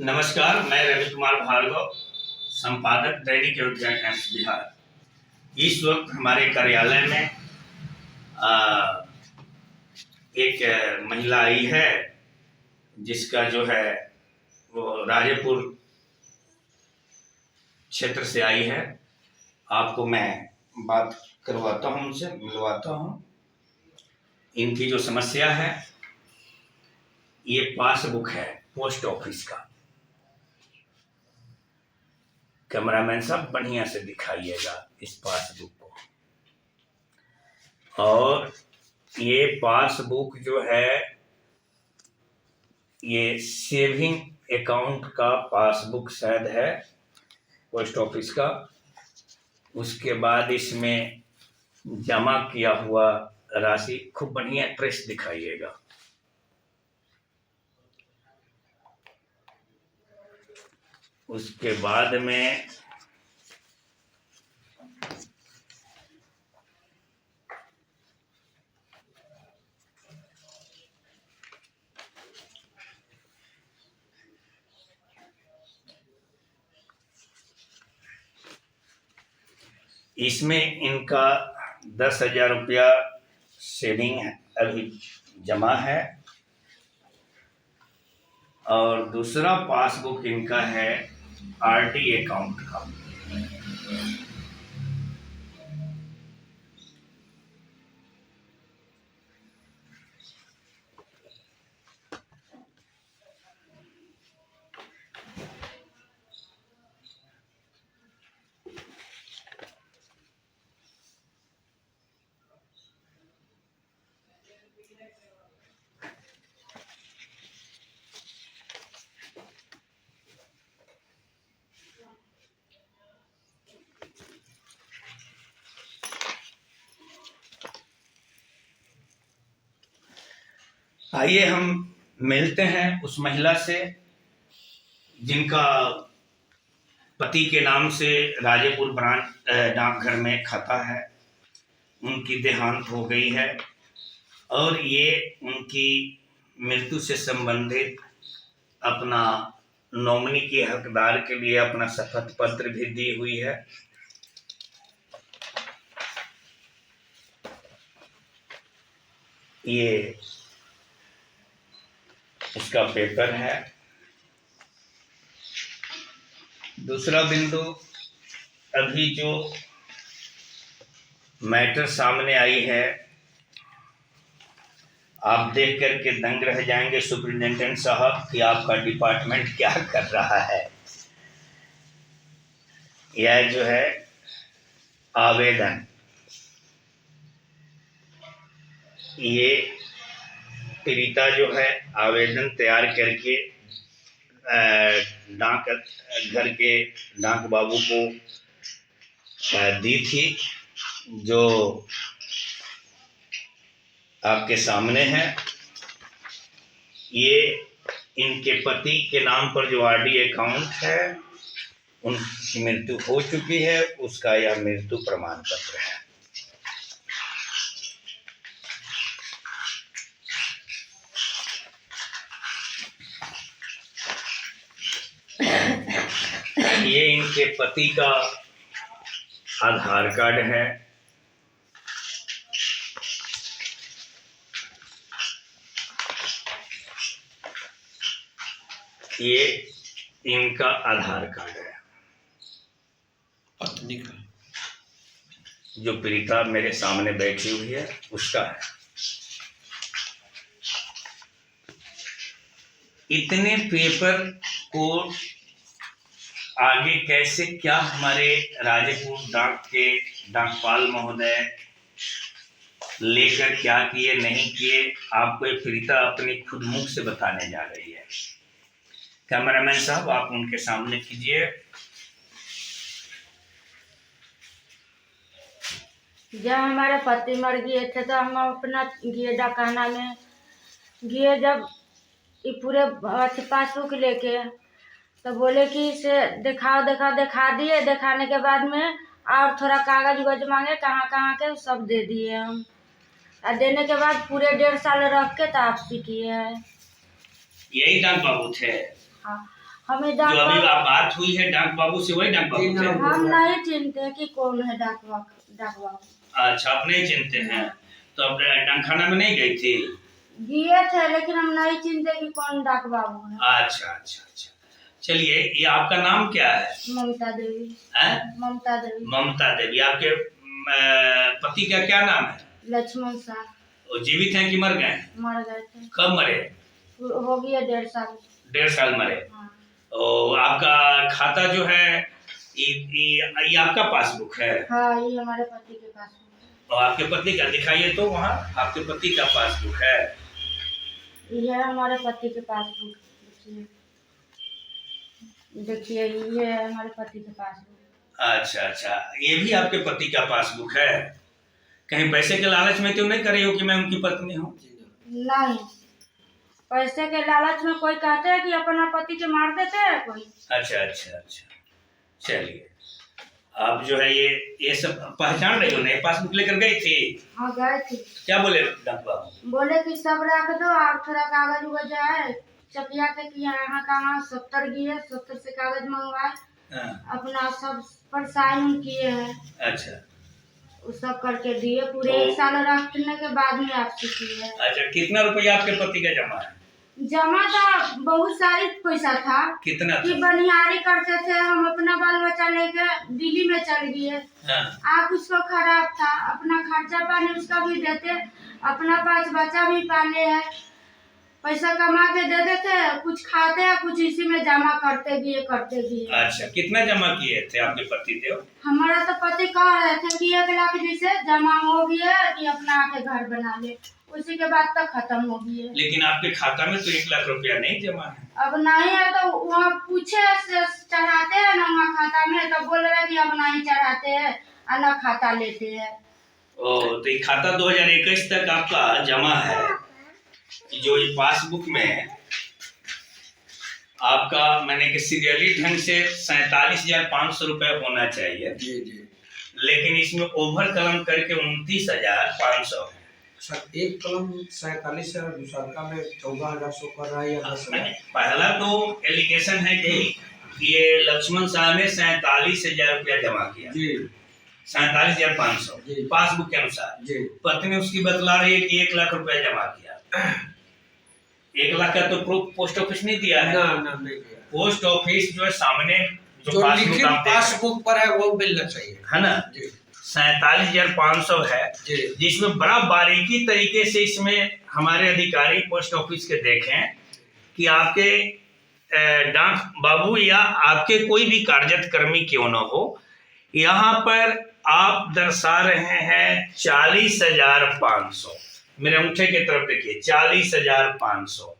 नमस्कार, मैं रवि कुमार भार्गव, संपादक दैनिक अयोध्या टाइम्स बिहार। इस वक्त हमारे कार्यालय में एक महिला आई है जिसका जो है वो राजेपुर क्षेत्र से आई है। आपको मैं बात करवाता हूँ, उनसे मिलवाता हूँ। इनकी जो समस्या है, ये पासबुक है पोस्ट ऑफिस का। कैमरामैन साहब बढ़िया से दिखाइएगा इस पासबुक को। और ये पासबुक जो है ये सेविंग अकाउंट का पासबुक शायद है पोस्ट ऑफिस का। उसके बाद इसमें जमा किया हुआ राशि खूब बढ़िया प्रेस दिखाइएगा। उसके बाद में इसमें इनका 10,000 रुपया सेविंग अभी जमा है। और दूसरा पासबुक इनका है आरडी अकाउंट का। आइए हम मिलते हैं उस महिला से जिनका पति के नाम से राजेपुर ब्रांच डाकघर में खाता है। उनकी देहांत हो गई है और ये उनकी मृत्यु से संबंधित अपना नॉमिनी के हकदार के लिए अपना शपथ पत्र भी दी हुई है। ये इसका पेपर है। दूसरा बिंदु, अभी जो मैटर सामने आई है आप देख करके दंग रह जाएंगे सुपरिटेंडेंट साहब कि आपका डिपार्टमेंट क्या कर रहा है। यह जो है आवेदन, ये पीड़िता जो है आवेदन तैयार करके डाक घर के डाक बाबू को दी थी, जो आपके सामने है। ये इनके पति के नाम पर जो आरडी अकाउंट है उनकी मृत्यु हो चुकी है, उसका यह मृत्यु प्रमाण पत्र है। ये इनके पति का आधार कार्ड है। ये इनका आधार कार्ड है। पत्नी का, जो पीड़िता मेरे सामने बैठी हुई है उसका है। इतने पेपर को आगे कैसे क्या हमारे राजेपुर डाक के डाकपाल महोदय लेकर क्या किए नहीं किए, आपको एक पीड़िता अपनी खुद मुख से बताने जा रही है। कैमरामैन साहब आप उनके सामने कीजिए। जब हमारे पति मर गए थे तो हम अपना गए डाकाना में गए। जब ये पूरे पासबुक लेके तो बोले कि इसे दिखा दिए। दिखाने के बाद में और थोड़ा कागज उगज मांगे कहाँ कहाँ के, सब दे दिए हम। और देने के बाद पूरे 1.5 साल रख के तो आपसी किए है। यही डाक बाबू थे। हाँ, हमें जो डाक अभी बाबू बात हुई है डाक बाबू से, वही डाक बाबू जी, थे? नाम। हम नहीं चिनते कि कौन है डाक बाबू। अच्छा, आप नहीं चिनते हैं, तो अब डाकखाना में नहीं गई थी? गए थे लेकिन हम नहीं चिनते कि कौन डाक बाबू है। अच्छा अच्छा अच्छा, चलिए, ये आपका नाम क्या है? ममता देवी। हैं? ममता देवी। ममता देवी। आपके पति का क्या नाम है? लक्ष्मण शाह। वो जीवित हैं कि मर गए? मर गए थे। कब मरे? हो गया 1.5 साल। 1.5 साल मरे। हाँ। और आपका खाता जो है, ये आपका पासबुक है? हाँ, ये हमारे पति के पास है। और आपके पति का दिखाइए तो, वहाँ आपके पति का पासबुक है? ये है हमारे पति के पासबुक। देखिए ये है हमारे पति के पासबुक। अच्छा अच्छा, ये भी आपके पति का पासबुक है? कहीं पैसे के लालच में तो नहीं करे हो कि मैं उनकी पत्नी हूँ? नहीं, पैसे के लालच में कोई कहते हैं कि अपना पति के मार देते हैं कोई। अच्छा अच्छा अच्छा, चलिए, आप जो है ये सब पहचान रही हो? नए पासबुक लेकर गई थी? हाँ, गए थे। क्या बोले डॉक्टर बाबू? बोले कि सब रख दो और थोड़ा कागज उगज है चपिया के कि यहाँ कहाँ 70 दिए, 70 से कागज मंगवाए, हाँ। अपना सब पर साइन किए हैं। अच्छा, वो सब करके दिए, पूरे तो- 1 साल रखने के बाद में आपसे किए हैं। अच्छा, कितना रुपया आपके पति का जमा है? जमा था बहुत सारी पैसा था कितना कि था? बनियारी करते थे हम, अपना बाल बच्चा लेके दिल्ली में चल गए। हाँ। आप उसको खराब था, अपना खर्चा पानी उसका भी देते, अपना 5 बच्चा भी पाले है, पैसा कमा के दे देते, कुछ खाते हैं, कुछ इसी में जमा करते गए। अच्छा, कितना जमा किए थे आपके पति देव? हमारा तो पति कह रहे थे कि 1 लाख जैसे जमा हो गया कि अपना आके घर बना ले, उसी के बाद तक खत्म हो गया। लेकिन आपके खाता में तो 1 लाख रुपया नहीं जमा है। अब नहीं है तो वहाँ पूछे से चढ़ाते हैं ना वहाँ खाता में, तो बोल रहे कि अब नहीं चढ़ाते हैं और न खाता लेते हैं। ओ, तो ये खाता 2021 तक आपका जमा है, जो ये पासबुक में आपका मैंने कि सीरियली ढंग से 47,500 रुपए होना चाहिए। जी जी लेकिन इसमें ओवर कलम करके 29,500 है। सर, एक कलम 47 है, दूसरा का में 14,100 कर रहा है या 10,000। पहला तो एलिगेशन है कि ये लक्ष्मण शाह ने 47,000 रुपया जमा किया। जी 47,500 जी। पासबुक के अनुसार। जी पत्नी उसकी बतला रही है कि 1 लाख रुपया जमा किया। 1 लाख का तो प्रूफ पोस्ट ऑफिस नहीं दिया है। ना ना नहीं किया। पोस्ट ऑफिस जो है सामने जो जो पासबुक लिखित आप देख रहे हैं, पासबुक पर है वो मिलना चाहिए। है ना, जी 47,500 है, जी जिसमें बड़ा बारीकी तरीके से इसमें हमारे अधिकारी पोस्ट ऑफिस के देखें कि आपके डाक बाबू या आपके कोई भी कार्यरत कर्मी क्यों न हो, यहाँ पर आप दर्शा रहे हैं 40,500। मेरे अंगूठे की तरफ देखिए, 40,500।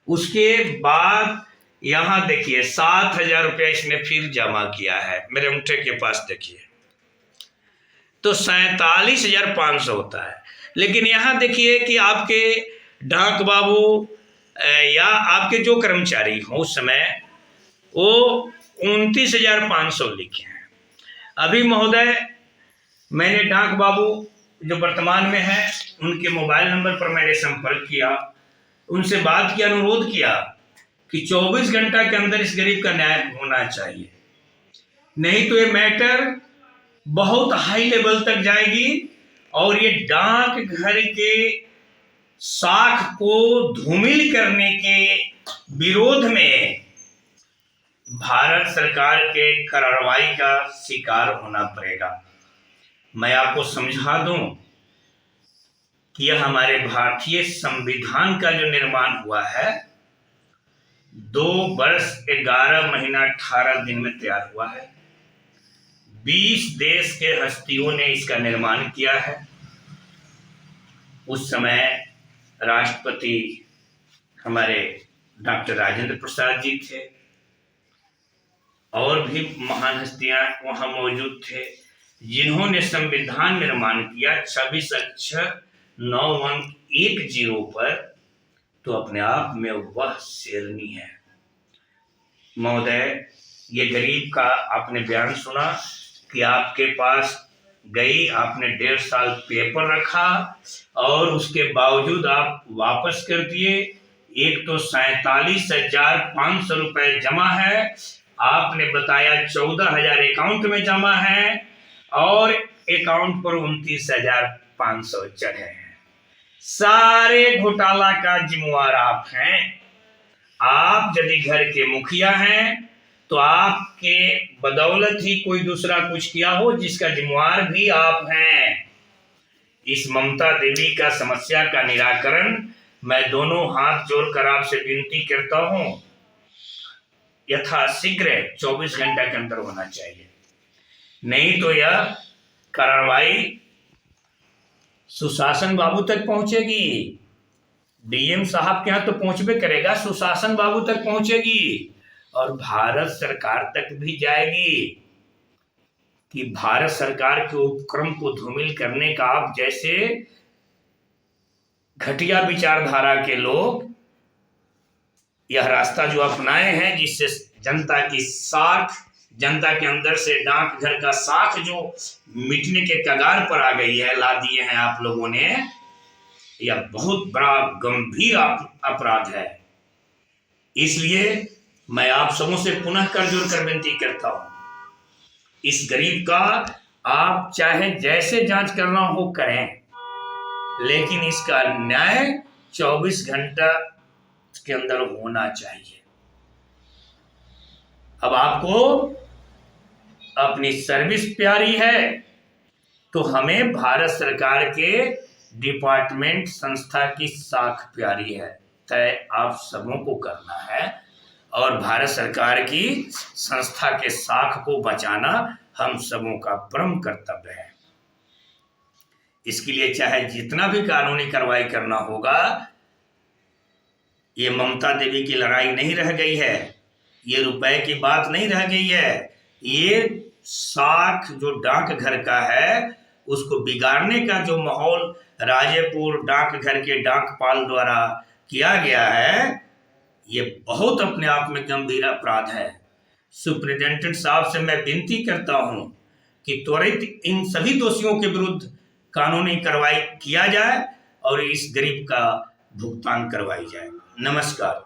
उसके बाद यहाँ देखिए 7,000 रुपया इसने फिर जमा किया है, मेरे अंगूठे के पास देखिए, तो 47,500 होता है। लेकिन यहाँ देखिए कि आपके डाक बाबू या आपके जो कर्मचारी हो उस समय वो 29,500 लिखे हैं। अभी महोदय मैंने डाक बाबू जो वर्तमान में है उनके मोबाइल नंबर पर मैंने संपर्क किया, उनसे बात की, अनुरोध किया कि 24 घंटा के अंदर इस गरीब का न्याय होना चाहिए, नहीं तो ये मैटर बहुत हाई लेवल तक जाएगी और ये डाक घर के साख को धूमिल करने के विरोध में भारत सरकार के कार्रवाई का शिकार होना पड़ेगा। मैं आपको समझा दूं कि यह हमारे भारतीय संविधान का जो निर्माण हुआ है 2 वर्ष 11 महीना 18 दिन में तैयार हुआ है। 20 देश के हस्तियों ने इसका निर्माण किया है। उस समय राष्ट्रपति हमारे डॉक्टर राजेंद्र प्रसाद जी थे और भी महान हस्तियां वहां मौजूद थे, जिन्होंने संविधान निर्माण किया 26 अक्षर 9 अंक 10 पर, तो अपने आप में वह शेरनी है। महोदय, ये गरीब का आपने बयान सुना कि आपके पास गई, आपने 1.5 साल पेपर रखा और उसके बावजूद आप वापस कर दिए एक तो 47,500 रुपए जमा है, आपने बताया 14,000 अकाउंट में जमा है और अकाउंट पर 29,500 चढ़े हैं। सारे घोटाला का जिम्मेवार आप हैं। आप यदि घर के मुखिया हैं तो आपके बदौलत ही कोई दूसरा कुछ किया हो, जिसका जिम्मेवार भी आप हैं। इस ममता देवी का समस्या का निराकरण मैं दोनों हाथ जोड़कर आपसे विनती करता हूं, यथाशीघ्र 24 घंटे के अंदर होना चाहिए, नहीं तो यह कार्रवाई सुशासन बाबू तक पहुंचेगी। डीएम साहब के यहाँ तो पहुंचबे करेगा, सुशासन बाबू तक पहुंचेगी और भारत सरकार तक भी जाएगी कि भारत सरकार के उपक्रम को धूमिल करने का आप जैसे घटिया विचारधारा के लोग यह रास्ता जो अपनाए हैं, जिससे जनता की साख, जनता के अंदर से डाकघर का साख जो मिटने के कगार पर आ गई है, ला दिए हैं आप लोगों ने, यह बहुत बड़ा गंभीर अपराध है। इसलिए मैं आप सबों से पुनः कर जोड़कर विनती करता हूं, इस गरीब का आप चाहे जैसे जांच करना हो करें, लेकिन इसका न्याय 24 घंटा के अंदर होना चाहिए। अब आपको अपनी सर्विस प्यारी है तो हमें भारत सरकार के डिपार्टमेंट संस्था की साख प्यारी है। तय आप सबों को करना है और भारत सरकार की संस्था के साख को बचाना हम सबों का परम कर्तव्य है। इसके लिए चाहे जितना भी कानूनी कार्रवाई करना होगा, ये ममता देवी की लड़ाई नहीं रह गई है, ये रुपए की बात नहीं रह गई है, ये साख जो डाकघर का है उसको बिगाड़ने का जो माहौल राजेपुर डाकघर के डाकपाल द्वारा किया गया है, ये बहुत अपने आप में गंभीर अपराध है। सुप्रिंटेंडेंट साहब से मैं विनती करता हूं कि त्वरित इन सभी दोषियों के विरुद्ध कानूनी कार्रवाई किया जाए और इस गरीब का भुगतान करवाई जाए। नमस्कार।